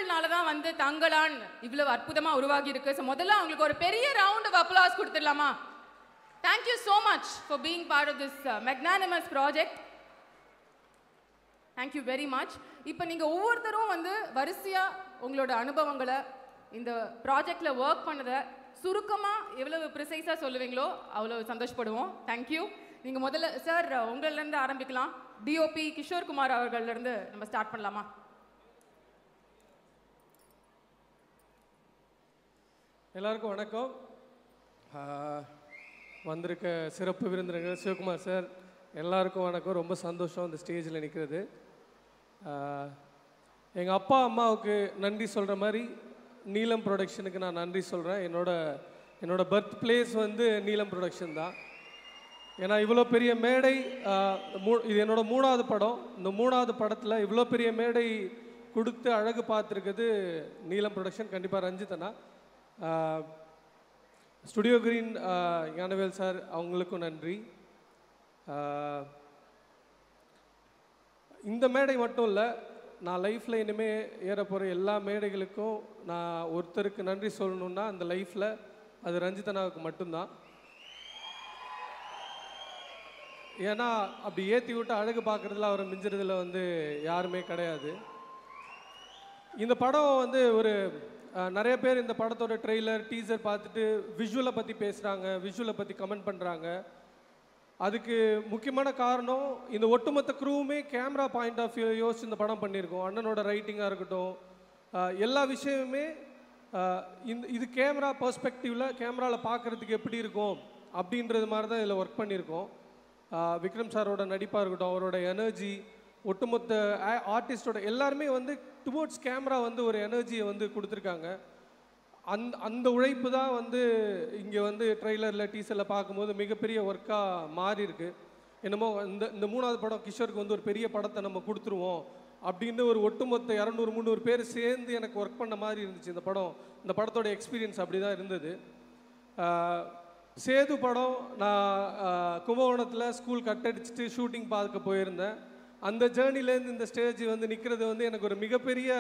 பீப்புள்னால தான் வந்து தங்கலான் இவ்வளவு அற்புதமா உருவாகி இருக்கு. ஸோ முதல்ல அவங்களுக்கு ஒரு பெரிய ரவுண்ட் ஆஃப் அப்ளாஸ் கொடுத்துடலாமா? Thank you so much for being part of this magnanimous project. Thank you very much. இப்போ நீங்கள் ஒவ்வொருத்தரும் வந்து வரிசையாக உங்களோட அனுபவங்களை இந்த ப்ராஜெக்டில் ஒர்க் பண்ணதை சுருக்கமாக எவ்வளவு ப்ரிசைஸாக சொல்லுவீங்களோ அவ்வளோ சந்தோஷப்படுவோம். தேங்க்யூ. நீங்கள் முதல்ல சார் உங்கள்லேருந்து ஆரம்பிக்கலாம். டிஓபி கிஷோர் குமார் அவர்கள்லேருந்து நம்ம ஸ்டார்ட் பண்ணலாமா? எல்லாருக்கும் வணக்கம். வந்திருக்க சிறப்பு விருந்தினர்கள் சிவகுமார் சார் எல்லாருக்கும் வணக்கம். ரொம்ப சந்தோஷம் இந்த ஸ்டேஜில் நிற்கிறது. எங்கள் அப்பா அம்மாவுக்கு நன்றி சொல்கிற மாதிரி நீலம் ப்ரொடக்ஷனுக்கு நான் நன்றி சொல்கிறேன். என்னோட பர்த் பிளேஸ் வந்து நீலம் ப்ரொடக்ஷன் தான். ஏன்னா இவ்வளோ பெரிய மேடை, இது என்னோட 3வது படம். இந்த 3வது படத்தில் இவ்வளோ பெரிய மேடை கொடுத்து அழகு பார்த்துருக்குது நீலம் ப்ரொடக்ஷன். கண்டிப்பாக ரஞ்சித்தனா, ஸ்டுடியோ கிரீன் ஞானவேல் சார் அவங்களுக்கும் நன்றி. இந்த மேடை மட்டும் இல்லை, நான் லைஃப்பில் இனிமேல் ஏற போகிற எல்லா மேடைகளுக்கும் நான் ஒருத்தருக்கு நன்றி சொல்லணுன்னா அந்த லைஃப்பில் அது ரஞ்சித்தனாவுக்கு மட்டும்தான். ஏன்னா அப்படி ஏற்றி விட்டு அழகு பார்க்குறதுல அவரை மிஞ்சுறதுல வந்து யாருமே கிடையாது. இந்த படம் வந்து ஒரு நிறைய பேர் இந்த படத்தோட ட்ரெய்லர் டீசர் பார்த்துட்டு விஷுவலை பற்றி பேசுகிறாங்க, விஷுவலை பற்றி கமெண்ட் பண்ணுறாங்க. அதுக்கு முக்கியமான காரணம் இந்த ஒட்டுமொத்த க்ரூவுமே கேமரா பாயிண்ட் ஆஃப் வியூ யோசிச்சு இந்த படம் பண்ணியிருக்கோம். அண்ணனோட ரைட்டிங்காக இருக்கட்டும், எல்லா விஷயமுமே இது கேமரா பர்ஸ்பெக்டிவில் கேமராவில் பார்க்குறதுக்கு எப்படி இருக்கும் அப்படின்றது மாதிரி தான் இதில் ஒர்க் பண்ணியிருக்கோம். விக்ரம் சாரோட நடிப்பாக இருக்கட்டும், அவரோட எனர்ஜி, ஒட்டுமொத்த ஆர்டிஸ்டோட எல்லாருமே வந்து டுவோர்ட்ஸ் கேமரா வந்து ஒரு எனர்ஜியை வந்து கொடுத்துருக்காங்க. அந்த உழைப்பு தான் வந்து இங்கே வந்து ட்ரெய்லரில் டீசரில் பார்க்கும்போது மிகப்பெரிய ஒர்க்காக மாறி இருக்கு. என்னமோ இந்த 3வது படம் கிஷோருக்கு வந்து ஒரு பெரிய படத்தை நம்ம கொடுத்துருவோம் அப்படின்னு ஒரு ஒட்டுமொத்த 200-300 பேர் சேர்ந்து எனக்கு ஒர்க் பண்ண மாதிரி இருந்துச்சு இந்த படத்தோட எக்ஸ்பீரியன்ஸ் அப்படி தான் இருந்தது. சேது படம் நான் கும்பகோணத்தில் ஸ்கூல் கட்டடிச்சுட்டு ஷூட்டிங் பார்க்க போயிருந்தேன். அந்த ஜேர்னிலேருந்து இந்த ஸ்டேஜ் வந்து நிற்கிறது வந்து எனக்கு ஒரு மிகப்பெரிய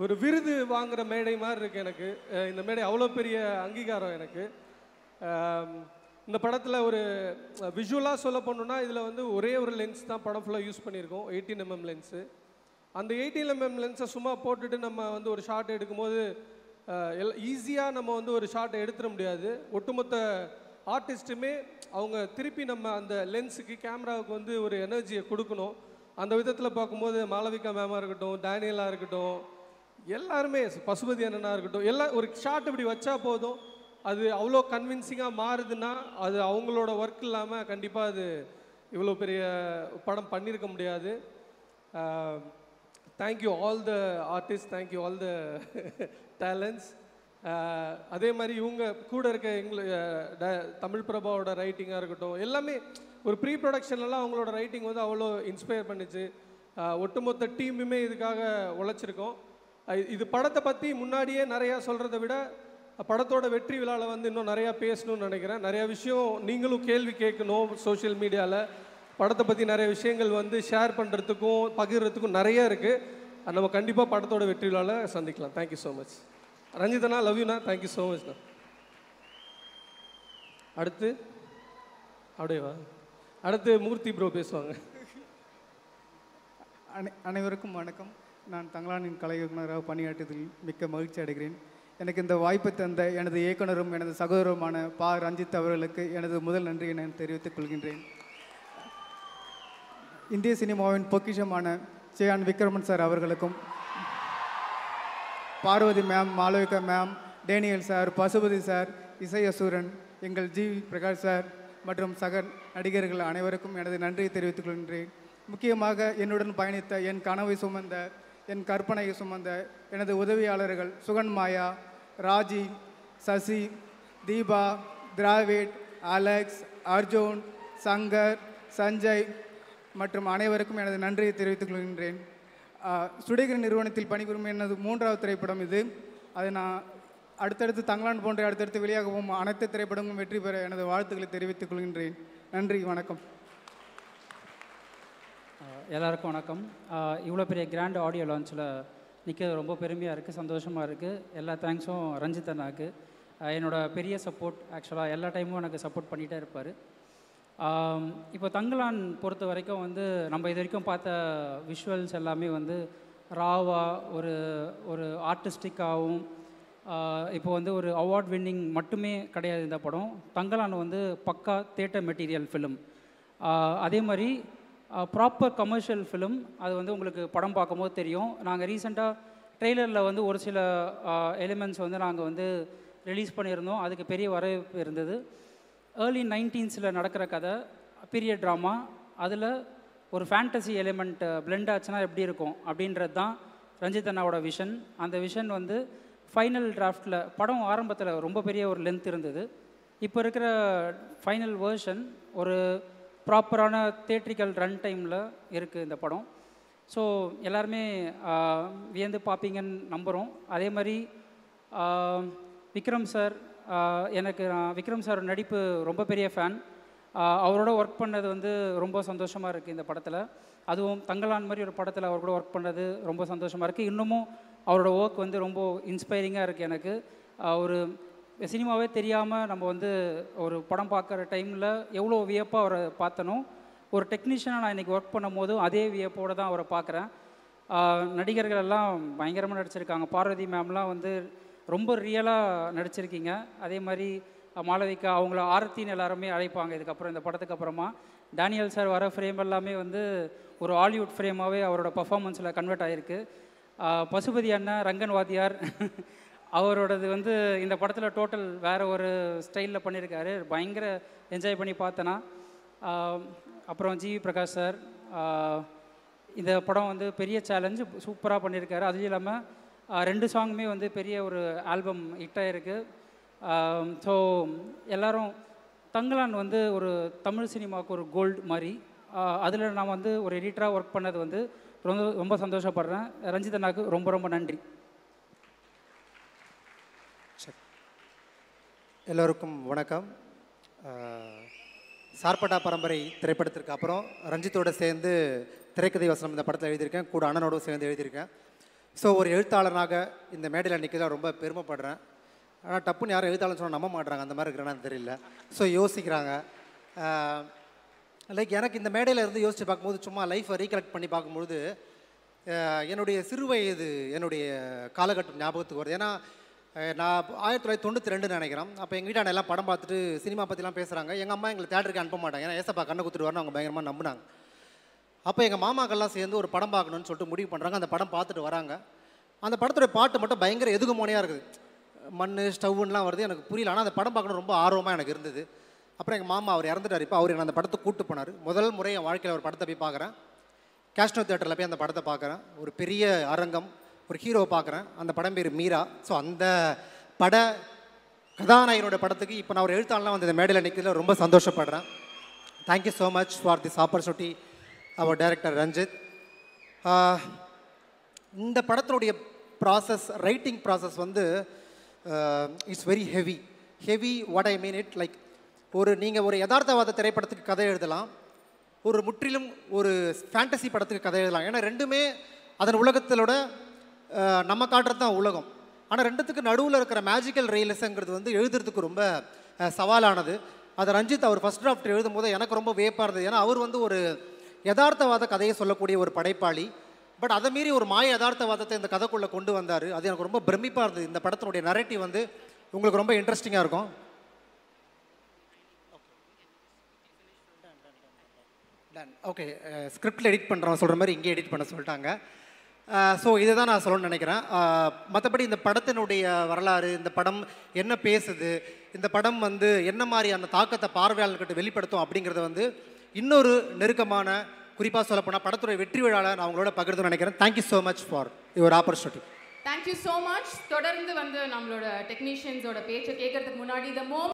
ஒரு விருது வாங்குகிற மேடை மாதிரி இருக்குது எனக்கு. இந்த மேடை அவ்வளோ பெரிய அங்கீகாரம் எனக்கு. இந்த படத்தில் ஒரு விஷுவலாக சொல்ல போனோன்னா இதில் வந்து ஒரே ஒரு லென்ஸ் தான் படம் ஃபுல்லாக யூஸ் பண்ணியிருக்கோம், 18mm லென்ஸு. அந்த 18mm லென்ஸை சும்மா போட்டுட்டு நம்ம வந்து ஒரு ஷாட் எடுக்கும்போது ஈஸியாக நம்ம வந்து ஒரு ஷாட்டை எடுத்துட முடியாது. ஒட்டுமொத்த ஆர்டிஸ்ட்டுமே அவங்க திருப்பி நம்ம அந்த லென்ஸுக்கு கேமராவுக்கு வந்து ஒரு எனர்ஜியை கொடுக்கணும். அந்த விதத்தில் பார்க்கும்போது மாளவிகா மேமாக இருக்கட்டும், டேனியலாக இருக்கட்டும், எல்லாருமே பசுபதி அண்ணனாக இருக்கட்டும், எல்லாம் ஒரு ஷாட் இப்படி வச்சா போதும், அது அவ்வளோ கன்வின்சிங்காக மாறுதுன்னா அது அவங்களோட ஒர்க் இல்லாமல் கண்டிப்பாக அது இவ்வளோ பெரிய படம் பண்ணியிருக்க முடியாது. Thank you all the artist, thank you all the talents. அதே மாதிரி இவங்க கூட இருக்க தமிழ் பிரபாவோட ரைட்டிங்காக இருக்கட்டும், எல்லாமே ஒரு ப்ரீ ப்ரொடக்ஷன்லாம் அவங்களோட ரைட்டிங் வந்து அவ்வளோ இன்ஸ்பயர் பண்ணிச்சு. ஒட்டுமொத்த டீமுமே இதுக்காக உழைச்சிருக்கோம். இது படத்தை பற்றி முன்னாடியே நிறையா சொல்கிறத விட படத்தோட வெற்றி விழாவில் வந்து இன்னும் நிறையா பேசணும்னு நினைக்கிறேன். நிறையா விஷயம் நீங்களும் கேள்வி கேட்கணும். சோஷியல் மீடியாவில் படத்தை பற்றி நிறைய விஷயங்கள் வந்து ஷேர் பண்ணுறதுக்கும் பகிர்றதுக்கும் நிறைய இருக்குது. நம்ம கண்டிப்பாக படத்தோட வெற்றி விழாவில் சந்திக்கலாம். Thank you so much. ரஞ்சிதனா, லவ் யூண்ணா. தேங்க்யூ ஸோ மச்ண்ணா. அடுத்து மூர்த்தி ப்ரோ பேசுவாங்க. அனைவருக்கும் வணக்கம். நான் தங்கலானின் கலை இயக்குநராக பணியாற்றியதில் மிக்க மகிழ்ச்சி அடைகிறேன். எனக்கு இந்த வாய்ப்பு தந்த எனது இயக்குனரும் எனது சகோதரருமான பா ரஞ்சித் அவர்களுக்கு எனது முதல் நன்றியை நான் தெரிவித்துக் கொள்கின்றேன். இந்திய சினிமாவின் பொக்கிஷமான சேயான் விக்ரமன் சார் அவர்களுக்கும், Parvathy ma'am, Malavika ma'am, Daniel sir, Pasupathy sir, இசை அசூரன், எங்கள் ஜி பிரகாஷ் சார் மற்றும் சக நடிகர்கள் அனைவருக்கும் எனது நன்றியை தெரிவித்துக் கொள்கின்றேன். முக்கியமாக என்னுடன் பயணித்த, என் கனவை சுமந்த, என் கற்பனையை சுமந்த எனது உதவியாளர்கள் சுகன்மாயா, ராஜி, சசி, தீபா, திராவிட், அலெக்ஸ், அர்ஜுன், சங்கர், சஞ்சய் மற்றும் அனைவருக்கும் எனது நன்றியை தெரிவித்துக் கொள்கின்றேன். ஸ்டுடியோ நிறுவனத்தில் பணிபுரியும் எனது 3வது திரைப்படம் இது. அதை நான் அடுத்தடுத்து தங்கலான் போன்ற அடுத்தடுத்து வெளியாகவும் அனைத்து திரைப்படங்களும் வெற்றி பெற எனது வாழ்த்துக்களை தெரிவித்துக் கொள்கின்றேன். நன்றி, வணக்கம். எல்லாருக்கும் வணக்கம். இவ்வளோ பெரிய கிராண்ட் ஆடியோ லான்ச்சில் நிற்க ரொம்ப பெருமையாக இருக்குது, சந்தோஷமாக இருக்குது. எல்லா தேங்க்ஸும் ரஞ்சித் அண்ணாவுக்கு. என்னோடய பெரிய சப்போர்ட். ஆக்சுவலாக எல்லா டைமும் எனக்கு சப்போர்ட் பண்ணிகிட்டே இருப்பார். இப்போ தங்கலான் பொறுத்த வரைக்கும் வந்து நம்ம இது வரைக்கும் பார்த்த விஷுவல்ஸ் எல்லாமே வந்து ராவாக ஒரு ஒரு ஆர்டிஸ்டிக்காகவும் இப்போ வந்து ஒரு அவார்ட் வின்னிங் மட்டுமே கிடையாது இந்த படம். தங்கலான் வந்து பக்கா தியேட்டர் மெட்டீரியல் ஃபிலிம். அதே மாதிரி ப்ராப்பர் கமர்ஷியல் ஃபிலிம். அது வந்து உங்களுக்கு படம் பார்க்கும்போது தெரியும். நாங்கள் ரீசெண்டாக ட்ரெய்லரில் வந்து ஒரு சில எலிமெண்ட்ஸ் வந்து நாங்கள் வந்து ரிலீஸ் பண்ணியிருந்தோம். அதுக்கு பெரிய வரவேற்பு இருந்தது. ஏர்லி 1900s நடக்கிற கதை, பீரியட் ட்ராமா. அதில் ஒரு ஃபேண்டசி எலிமெண்ட் பிளெண்ட் ஆச்சுன்னா எப்படி இருக்கும் அப்படின்றது தான் ரஞ்சித் அண்ணாவோட விஷன். அந்த விஷன் வந்து ஃபைனல் டிராஃப்டில் படம் ஆரம்பத்தில் ரொம்ப பெரிய ஒரு லென்த் இருந்தது. இப்போ இருக்கிற ஃபைனல் வேர்ஷன் ஒரு ப்ராப்பரான தியேட்ரிக்கல் ரன் டைமில் இருக்குது இந்த படம். ஸோ எல்லாருமே வியந்து பார்ப்பீங்கன்னு நம்புகிறோம். அதே மாதிரி விக்ரம் சார், எனக்கு விக்ரம் சார் நடிப்பு ரொம்ப பெரிய ஃபேன். அவரோட ஒர்க் பண்ணது வந்து ரொம்ப சந்தோஷமாக இருக்குது இந்த படத்தில். அதுவும் தங்கலான் மாதிரி ஒரு படத்தில் அவர் கூட ஒர்க் பண்ணது ரொம்ப சந்தோஷமாக இருக்குது. இன்னமும் அவரோட ஒர்க் வந்து ரொம்ப இன்ஸ்பைரிங்காக இருக்குது எனக்கு. ஒரு சினிமாவே தெரியாமல் நம்ம வந்து ஒரு படம் பார்க்குற டைமில் எவ்வளோ வியப்பாக அவரை பார்த்தனோ, ஒரு டெக்னீஷியனாக நான் இன்றைக்கி ஒர்க் பண்ணும் போதும் அதே வியப்போடு தான் அவரை பார்க்குறேன். நடிகர்கள் எல்லாம் பயங்கரமாக நடிச்சிருக்காங்க. பார்வதி மேம்லாம் வந்து ரொம்ப ரியலாக நடிச்சிருக்கீங்க. அதே மாதிரி மாளவிகா, அவங்கள ஆரத்தின்னு எல்லாருமே அழைப்பாங்க இதுக்கப்புறம், இந்த படத்துக்கு அப்புறமா. டேனியல் சார் வர ஃப்ரேம் எல்லாமே வந்து ஒரு ஹாலிவுட் ஃப்ரேமாகவே அவரோட பர்ஃபார்மன்ஸில் கன்வெர்ட் ஆகிருக்கு. பசுபதி அண்ணன், ரங்கன் வாத்தியார் அவரோடது வந்து இந்த படத்தில் டோட்டல் வேறு ஒரு ஸ்டைலில் பண்ணியிருக்காரு. பயங்கர என்ஜாய் பண்ணி பார்த்தேன்னா. அப்புறம் ஜிவி பிரகாஷ் சார், இந்த படம் வந்து பெரிய சேலஞ்சு, சூப்பராக பண்ணியிருக்காரு. அதுவும் இல்லாமல் 2 சாங்குமே வந்து பெரிய ஒரு ஆல்பம் ஹிட்டாக இருக்குது. ஸோ எல்லோரும் தங்கலான் வந்து ஒரு தமிழ் சினிமாவுக்கு ஒரு கோல்டு மாதிரி. அதில் நான் வந்து ஒரு எடிட்டராக ஒர்க் பண்ணது வந்து ரொம்ப ரொம்ப சந்தோஷப்படுறேன். ரஞ்சித் அண்ணாவுக்கு ரொம்ப ரொம்ப நன்றி. எல்லோருக்கும் வணக்கம். சார்பட்டா பரம்பரை திரைப்படத்திற்கு அப்புறம் ரஞ்சித்தோடு சேர்ந்து திரைக்கதை வசனம் இந்த படத்தில் எழுதியிருக்கேன். கூட அண்ணனோடு சேர்ந்து எழுதியிருக்கேன். ஸோ ஒரு எழுத்தாளனாக இந்த மேடையில் நிற்க ரொம்ப பெருமைப்படுறேன். ஆனால் டப்புன்னு யாரும் எழுத்தாளர் சொன்னால் நம்ப மாட்டுறாங்க, அந்த மாதிரி இருக்கிறான்னு தெரியல. ஸோ யோசிக்கிறாங்க. லைக் எனக்கு இந்த மேடையில் இருந்து யோசித்து பார்க்கும்போது, சும்மா லைஃப்பை ரீகலெக்ட் பண்ணி பார்க்கும்பொழுது என்னுடைய சிறு வயது என்னுடைய காலகட்டம் ஞாபகத்துக்கு வருது. ஏன்னா நான் 1992 நினைக்கிறேன். அப்போ எங்கள் வீட்டான எல்லாம் படம் பார்த்துட்டு சினிமா பற்றிலாம் பேசுகிறாங்க. எங்கள் அம்மா எங்களை தேட்டருக்கு அனுப்ப மாட்டாங்க, ஏன்னா ஏசப்பா கண்ணை குத்துட்டு அவங்க பயங்கரமாக நம்பினாங்க. அப்போ எங்கள் மாமாக்கள்லாம் சேர்ந்து ஒரு படம் பார்க்கணுன்னு சொல்லிட்டு முடிவு பண்ணுறாங்க. அந்த படம் பார்த்துட்டு வராங்க. அந்த படத்துடைய பாட்டு மட்டும் பயங்கர எதுகுமோனையாக இருக்குது. மண் ஸ்டவ்லாம் வருது, எனக்கு புரியல. ஆனால் அந்த படம் பார்க்கணும் ரொம்ப ஆர்வமாக எனக்கு இருந்தது. அப்புறம் எங்கள் மாமா அவர் இறந்துட்டார். இப்போ அவர் அந்த படத்தை கூப்பிட்டு போனார். முதல் முறை என் வாழ்க்கையில் ஒரு படத்தை போய் பார்க்குறேன். கேஷ்னோ தேட்டரில் போய் அந்த படத்தை பார்க்குறேன். ஒரு பெரிய அரங்கம், ஒரு ஹீரோவை பார்க்குறேன். அந்த படம் பேர் மீரா. ஸோ அந்த பட கதாநாயகனோட படத்துக்கு இப்போ நான் ஒரு எழுத்தாளலாம் வந்து இந்த மேடையில் நிற்கிறதுல ரொம்ப சந்தோஷப்படுறேன். Thank you so much for this opportunity அவர் டைரக்டர் ரஞ்சித். இந்த படத்தினுடைய ப்ராசஸ், ரைட்டிங் ப்ராசஸ் வந்து it's very heavy. What I mean it, like நீங்கள் ஒரு யதார்த்தவாத திரைப்படத்துக்கு கதை எழுதலாம், ஒரு முற்றிலும் ஒரு ஃபேண்டசி படத்துக்கு கதை எழுதலாம். ஏன்னா ரெண்டுமே அதன் உலகத்திலோட நம்ம காட்டுறது தான் உலகம். ஆனால் ரெண்டுத்துக்கு நடுவில் இருக்கிற மேஜிக்கல் ரியலிசங்கிறது வந்து எழுதுறதுக்கு ரொம்ப சவாலானது. அதை ரஞ்சித் அவர் ஃபஸ்ட் டிராஃப்ட் எழுதும் போது எனக்கு ரொம்ப வியப்பாக இருந்தது. ஏன்னா அவர் வந்து ஒரு யதார்த்தவாத கதையை சொல்லக்கூடிய ஒரு படைப்பாளி. பட் அதை மீறி ஒரு மாய யதார்த்தவாதத்தை இந்த கதைக்குள்ளே கொண்டு வந்தார். அது எனக்கு ரொம்ப பிரமிப்பாக இருந்தது. இந்த படத்தினுடைய நரேட்டிவ் வந்து உங்களுக்கு ரொம்ப இன்ட்ரெஸ்டிங்காக இருக்கும். Done okay. ஸ்கிரிப்டில் எடிட் பண்ணுறவங்க சொல்கிற மாதிரி இங்கே எடிட் பண்ண சொல்லிட்டாங்க. ஸோ இதை தான் நான் சொல்லணும்னு நினைக்கிறேன். மற்றபடி இந்த படத்தினுடைய வரலாறு, இந்த படம் என்ன பேசுது, இந்த படம் வந்து என்ன மாதிரியான தாக்கத்தை பார்வையாளர்கிட்ட வெளிப்படுத்தும் அப்படிங்கிறத வந்து இன்னொரு நெருக்கமான, குறிப்பாக சொல்லப்போனால் படத்துடைய வெற்றி விழாவில் நான் அவங்களோட பகிர்ந்து நினைக்கிறேன். Thank you so much for your opportunity. Thank you so much. தொடர்ந்து வந்து நம்மளோட டெக்னீஷியன்ஸோட பேச்சை கேட்கறதுக்கு முன்னாடி